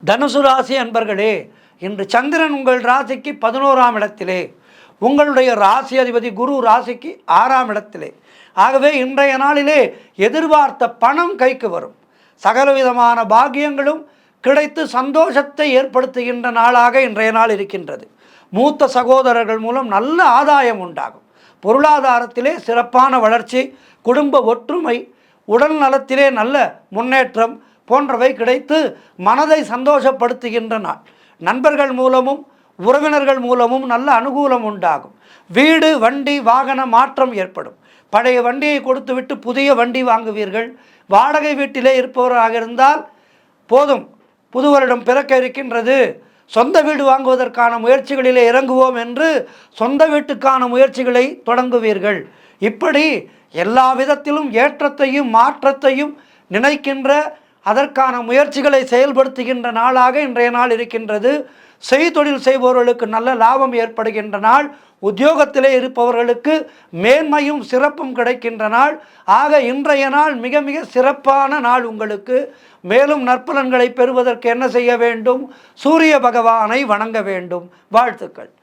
தனுசு ராசி அன்பர்களே, இன்று சந்திரன் உங்கள் ராசிக்கு 11ஆம் இடத்திலே, உங்களுடைய ராசி அதிபதி குரு ராசிக்கு 6ஆம் இடத்திலே. ஆகவே இன்றைய நாளிலே எதிர்பார்த்த பணம் கைக்கு வரும். சகலவிதமான பாக்கியங்களும் கிடைத்து சந்தோஷத்தை ஏற்படுத்துகின்ற நாளாக இன்றைய நாள் இருக்கின்றது. மூத்த சகோதரர்கள் மூலம் நல்ல ஆதாயம் உண்டாகும். பொருளாதாரத்திலே சிறப்பான வளர்ச்சி, குடும்ப ஒற்றுமை, உடல் நலத்திலே நல்ல முன்னேற்றம் போன்றவை கிடைத்து மனதை சந்தோஷப்படுத்துகின்ற நாள். நண்பர்கள் மூலமும் உறவினர்கள் மூலமும் நல்ல அனுகூலம் உண்டாகும். வீடு, வண்டி, வாகன மாற்றம் ஏற்படும். பழைய வண்டியை கொடுத்துவிட்டு புதிய வண்டி வாங்குவீர்கள். வாடகை வீட்டிலே இருப்பவராக இருந்தால் போதும், புது வருடம் பிறக்க இருக்கின்றது, சொந்த வீடு வாங்குவதற்கான முயற்சிகளிலே இறங்குவோம் என்று சொந்த வீட்டுக்கான முயற்சிகளை தொடங்குவீர்கள். இப்படி எல்லா விதத்திலும் ஏற்றத்தையும் மாற்றத்தையும் நினைக்கின்ற, அதற்கான முயற்சிகளை செயல்படுத்துகின்ற நாளாக இன்றைய நாள் இருக்கின்றது. செய்தொழில் செய்பவர்களுக்கு நல்ல லாபம் ஏற்படுகின்ற நாள். உத்தியோகத்திலே இருப்பவர்களுக்கு மேன்மையும் சிறப்பும் கிடைக்கின்ற நாள். ஆக இன்றைய நாள் மிக மிக சிறப்பான நாள் உங்களுக்கு. மேலும் நற்பலன்களை பெறுவதற்கு என்ன செய்ய வேண்டும்? சூரிய பகவானை வணங்க வேண்டும். வாழ்த்துக்கள்.